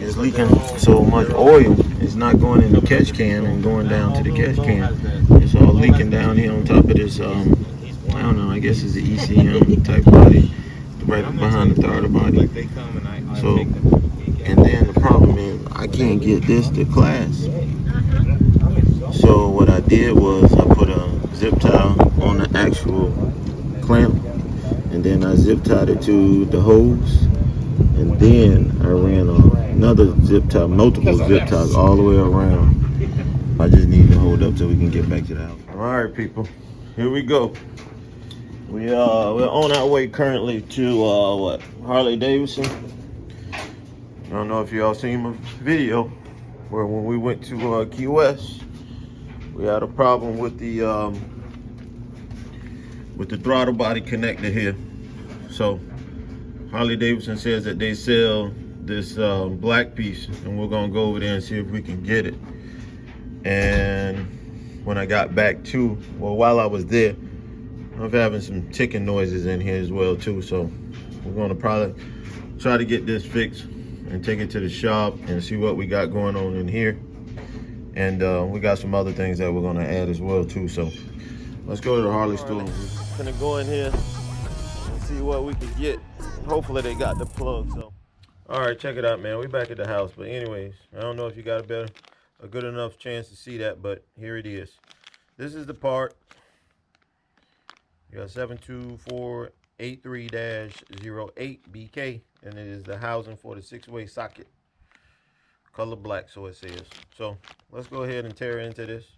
it's leaking so much oil. It's not going in the catch can and going down to the catch can. It's all leaking down here on top of this. I don't know. I guess it's the ECM type body right behind the throttle body. So, and then the problem is I can't get this to class. So what I did was I put a zip tie on the actual clamp, and then I zip tied it to the hose, and then I ran another zip tie, multiple zip ties all the way around. I just need to hold up so we can get back to the house. All right, people, here we go. We're on our way currently to Harley Davidson. I don't know if y'all seen my video where when we went to Key West, we had a problem with the throttle body connector here. So Harley Davidson says that they sell this black piece, and we're gonna go over there and see if we can get it. And when I got back to, well, while I was there, I'm having some ticking noises in here as well too. So we're gonna probably try to get this fixed and take it to the shop and see what we got going on in here. And we got some other things that we're gonna add as well too. So let's go to the Harley store. We're gonna go in here and see what we can get. Hopefully they got the plug. So, all right, check it out, man. We back at the house. But anyways, I don't know if you got a good enough chance to see that, but here it is. This is the part. You got 72483-08BK, and it is the housing for the 6-way socket. Color black, so it says. So let's go ahead and tear into this.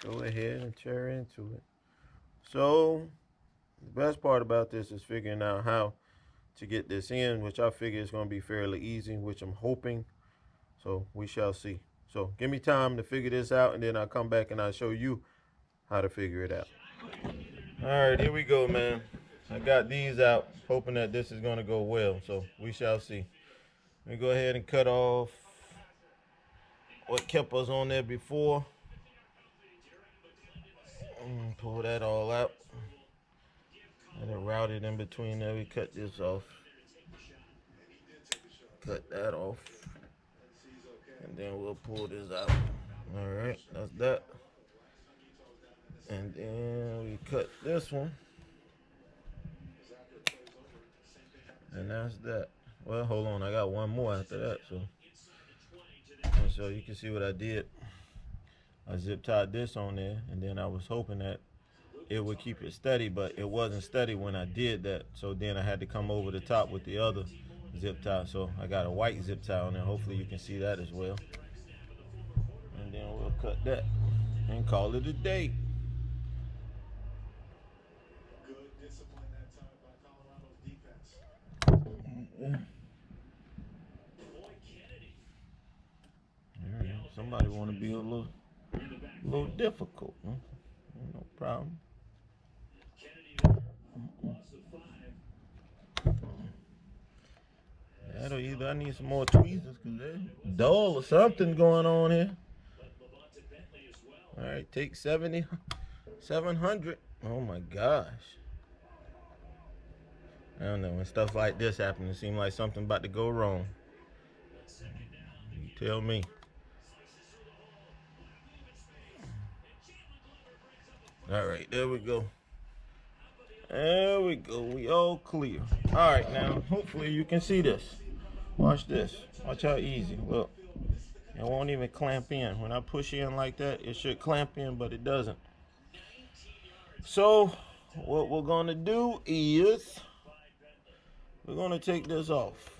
Go ahead and tear into it. So the best part about this is figuring out how to get this in, which I figure is going to be fairly easy, which I'm hoping. So we shall see. So give me time to figure this out, and then I'll come back and I'll show you how to figure it out. All right, here we go, man. I got these out, hoping that this is going to go well. So we shall see. Let me go ahead and cut off what kept us on there before. Pull that all out. And then route it in between there. We cut this off. Cut that off. And then we'll pull this out. All right, that's that. And then we cut this one. And that's that. Well, hold on, I got one more after that. So you can see what I did. I zip tied this on there, and then I was hoping that it would keep it steady, but it wasn't steady when I did that. So then I had to come over the top with the other zip tie. So I got a white zip tie on there. Hopefully you can see that as well. And then we'll cut that and call it a day. Somebody want to be a little difficult, huh? No problem. That'll either I need some more tweezers because they're dull or something going on here. All right, take 700. Oh my gosh. I don't know, when stuff like this happens, it seems like something about to go wrong. You tell me. All right, there we go. There we go. We all clear. All right, now, hopefully you can see this. Watch this. Watch how easy. Look, it won't even clamp in. When I push in like that, it should clamp in, but it doesn't. So, what we're going to do is we're going to take this off.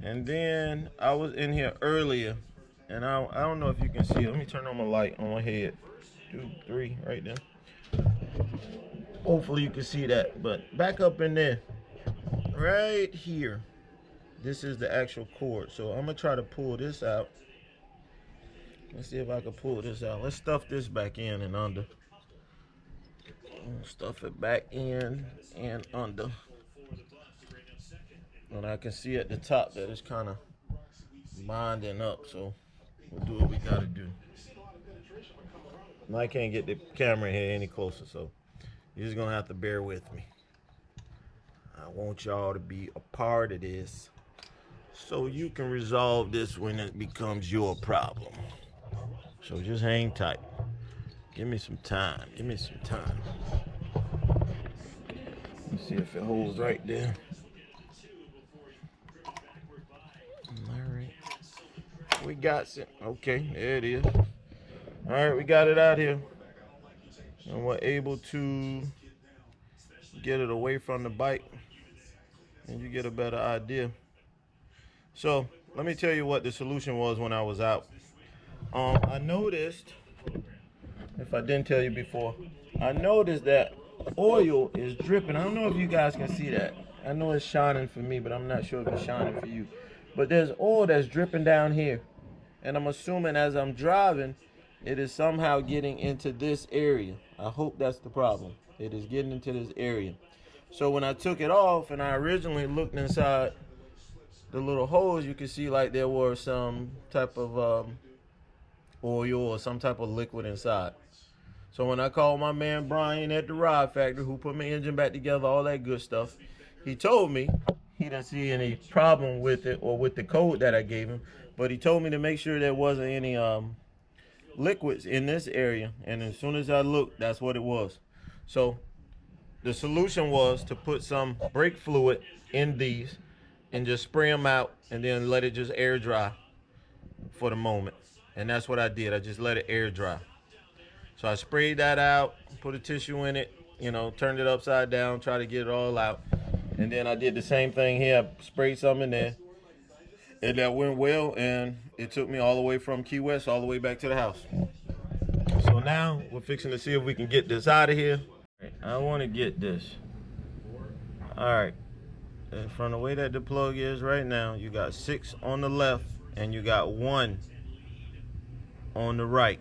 And then I was in here earlier, and I don't know if you can see it. Let me turn on my light on my head. 2, 3, right there. Hopefully you can see that. But back up in there, right here, this is the actual cord. So I'm gonna try to pull this out. Let's see if I can pull this out. Let's stuff this back in and under. Stuff it back in and under. And I can see at the top that it's kind of binding up. So we'll do what we gotta do. I can't get the camera here any closer, so You're just gonna have to bear with me. I want y'all to be a part of this so you can resolve this when it becomes your problem. So just hang tight. Give me some time. Give me some time. Let's see if it holds right there. All right. We got it. Okay, there it is. All right, we got it out here. And we're able to get it away from the bike. And you get a better idea. So, let me tell you what the solution was when I was out. I noticed, if I didn't tell you before, I noticed that oil is dripping. I don't know if you guys can see that. I know it's shining for me, but I'm not sure if it's shining for you. But there's oil that's dripping down here. And I'm assuming as I'm driving, it is somehow getting into this area. I hope that's the problem. It is getting into this area. So when I took it off and I originally looked inside the little holes, you could see like there was some type of oil or some type of liquid inside. So when I called my man Brian at the rod factory, who put my engine back together, all that good stuff, he told me he didn't see any problem with it or with the code that I gave him, but he told me to make sure there wasn't any liquids in this area. And as soon as I looked, that's what it was. So the solution was to put some brake fluid in these and just spray them out and then let it just air dry for the moment. And that's what I did. I just let it air dry. So I sprayed that out, put a tissue in it, you know, turned it upside down, try to get it all out. And then I did the same thing here. I sprayed some in there. And that went well, and it took me all the way from Key West all the way back to the house. So now we're fixing to see if we can get this out of here. I want to get this. All right. And from the way that the plug is right now, you got 6 on the left and you got 1 on the right.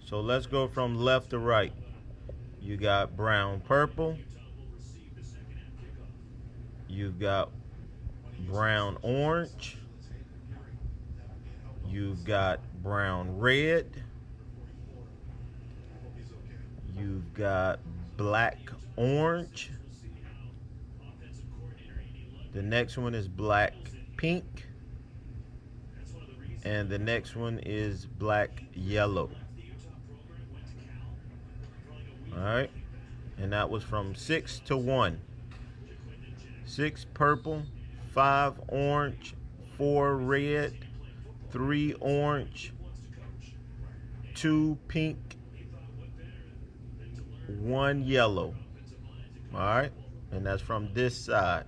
So let's go from left to right. You got brown purple. You've got brown orange. You've got brown red. You've got black orange. The next one is black pink. And the next one is black yellow. All right. And that was from 6 to 1. 6 purple, 5 orange, 4 red, 3 orange, 2 pink, 1 yellow. All right. And that's from this side.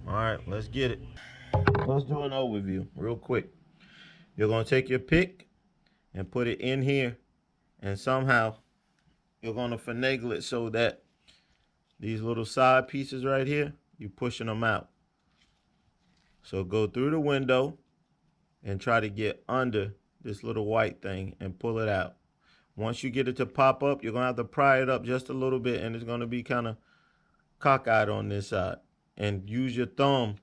All right, let's get it. Let's do an overview real quick. You're going to take your pick and put it in here, and somehow you're going to finagle it so that these little side pieces right here, you're pushing them out. So go through the window and try to get under this little white thing and pull it out. Once you get it to pop up, you're going to have to pry it up just a little bit, and it's going to be kind of cockeyed on this side. And use your thumb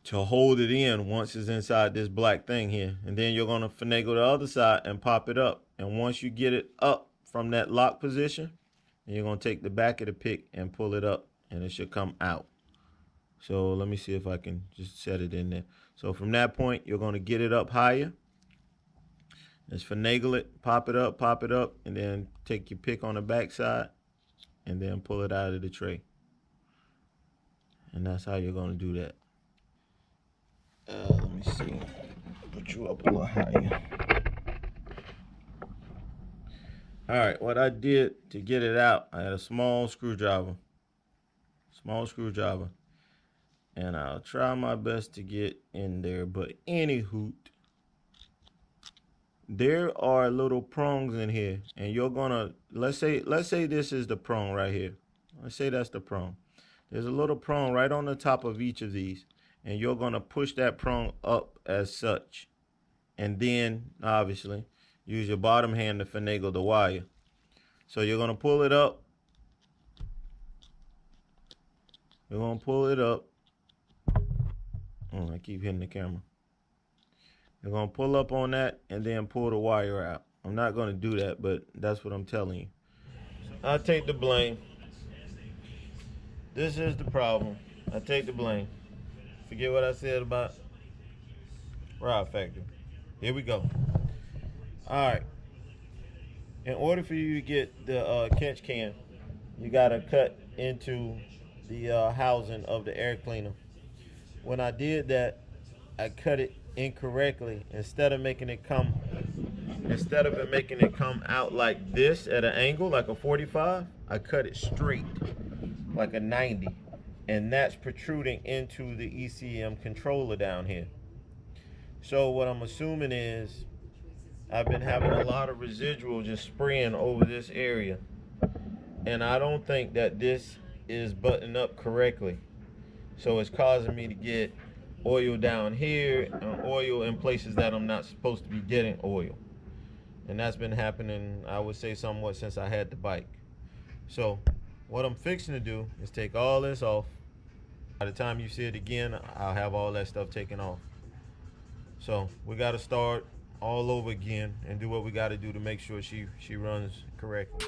to hold it in once it's inside this black thing here. And then you're going to finagle the other side and pop it up. And once you get it up from that lock position, then you're going to take the back of the pick and pull it up, and it should come out. So let me see if I can just set it in there. So from that point, you're going to get it up higher. Just finagle it, pop it up, and then take your pick on the back side and then pull it out of the tray. And that's how you're going to do that. Let me see. Put you up a little higher. All right, what I did to get it out, I had a small screwdriver. And I'll try my best to get in there. But any hoot, there are little prongs in here. And you're going to, let's say this is the prong right here. Let's say that's the prong. There's a little prong right on the top of each of these, and you're going to push that prong up as such. And then, obviously, use your bottom hand to finagle the wire. So you're going to pull it up. You're going to pull it up. Oh, I keep hitting the camera. You're going to pull up on that and then pull the wire out. I'm not going to do that, but that's what I'm telling you. I take the blame. This is the problem. I take the blame. Forget what I said about Rod Factory. Here we go. All right. In order for you to get the catch can, you gotta cut into the housing of the air cleaner. When I did that, I cut it incorrectly. Instead of it making it come out like this at an angle, like a 45, I cut it straight, like a 90. And that's protruding into the ECM controller down here. So what I'm assuming is I've been having a lot of residual just spraying over this area. And I don't think that this is buttoned up correctly. So it's causing me to get oil down here and oil in places that I'm not supposed to be getting oil. And that's been happening, I would say, somewhat since I had the bike. So what I'm fixing to do is take all this off. By the time you see it again, I'll have all that stuff taken off. So we got to start all over again and do what we got to do to make sure she runs correctly.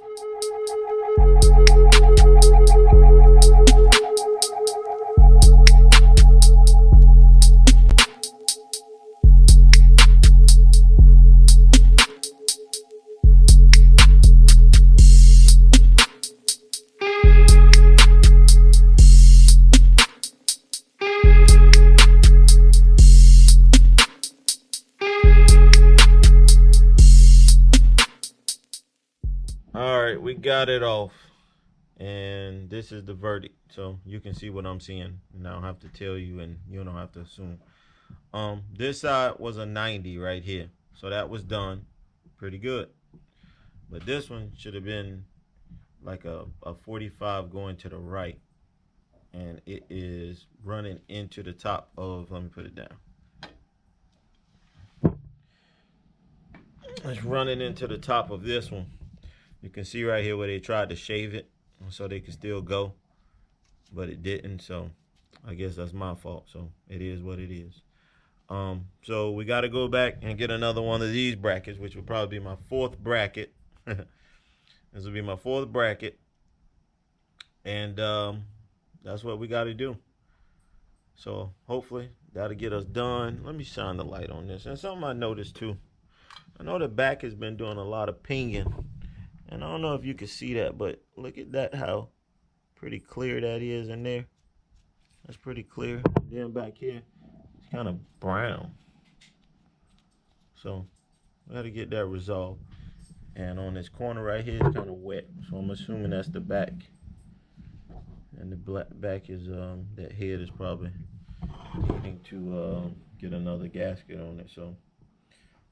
All right, we got it off, and this is the verdict. So you can see what I'm seeing, and I don't have to tell you, and you don't have to assume. This side was a 90 right here, so that was done pretty good. But this one should have been like a 45 going to the right, and it is running into the top of, let me put it down. It's running into the top of this one. You can see right here where they tried to shave it so they could still go, but it didn't. So I guess that's my fault. So it is what it is. So we got to go back and get another one of these brackets, which will probably be my fourth bracket. This will be my fourth bracket, and that's what we got to do. So hopefully that'll get us done. Let me shine the light on this. And something I noticed too, I know the back has been doing a lot of pinging. And I don't know if you can see that, but look at that, how pretty clear that is in there. That's pretty clear. Then back here, it's kind of brown. So we got to get that resolved. And on this corner right here, it's kind of wet. So I'm assuming that's the back. And the back is, that head is probably needing to get another gasket on it. So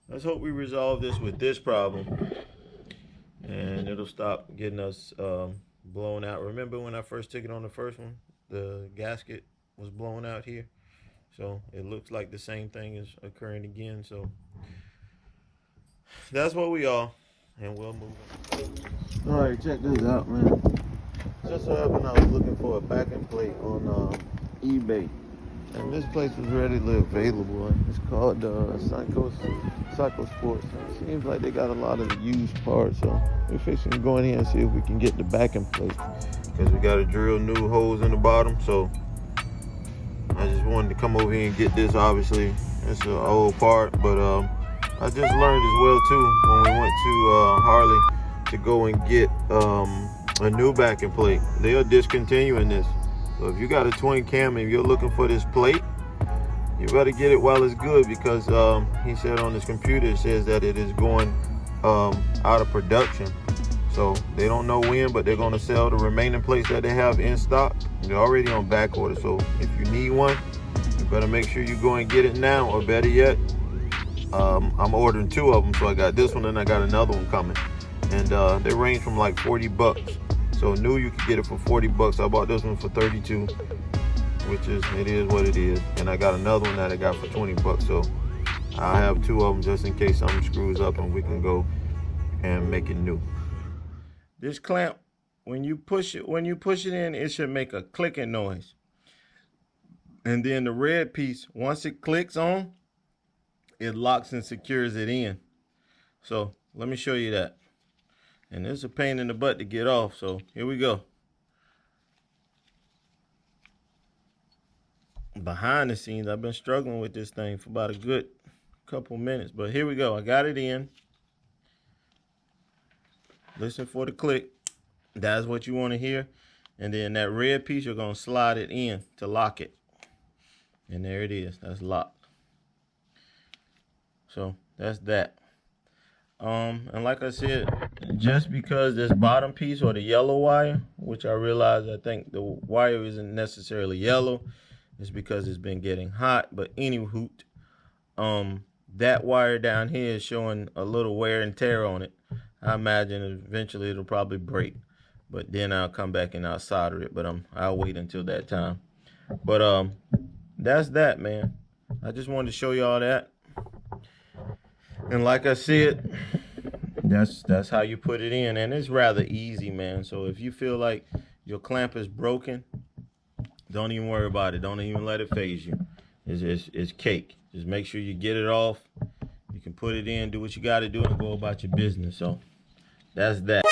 let's hope we resolve this with this problem. And it'll stop getting us blown out. Remember when I first took it on the first one, the gasket was blown out here. So it looks like the same thing is occurring again. So that's what we are, and we'll move on. All right, check this out, man. Just so happened I was looking for a backing plate on eBay. And this place was readily available. It's called Cycle Sports. It seems like they got a lot of used parts. So we're fixing to go in here and see if we can get the backing plate, because we got to drill new holes in the bottom. So I just wanted to come over here and get this. Obviously, it's an old part, but I just learned as well too when we went to Harley to go and get a new backing plate. They are discontinuing this. So if you got a twin cam and you're looking for this plate, you better get it while it's good, because he said on his computer it says that it is going out of production. So they don't know when, but they're going to sell the remaining plates that they have in stock. They're already on back order. So if you need one, you better make sure you go and get it now, or better yet, I'm ordering two of them. So I got this one and I got another one coming, and they range from like 40 bucks. So new, you could get it for 40 bucks. I bought this one for 32, which is, it is what it is. And I got another one that I got for 20 bucks. So I have two of them just in case something screws up and we can go and make it new. This clamp, when you push it in, it should make a clicking noise. And then the red piece, once it clicks on, it locks and secures it in. So let me show you that. And it's a pain in the butt to get off, so here we go. Behind the scenes, I've been struggling with this thing for about a good couple minutes, but here we go. I got it in. Listen for the click. That's what you want to hear. And then that red piece, you're going to slide it in to lock it. And there it is. That's locked. So that's that. And like I said, just because this bottom piece or the yellow wire, which I realize I think the wire isn't necessarily yellow, it's because it's been getting hot. But anywho, that wire down here is showing a little wear and tear on it. I imagine eventually it'll probably break, but then I'll come back and I'll solder it. But I'll wait until that time. But that's that, man. I just wanted to show y'all that. And like I said, that's how you put it in, and it's rather easy, man. So if you feel like your clamp is broken, don't even worry about it. Don't even let it phase you. It's cake. Just make sure you get it off. You can put it in, do what you got to do, and go about your business. So that's that.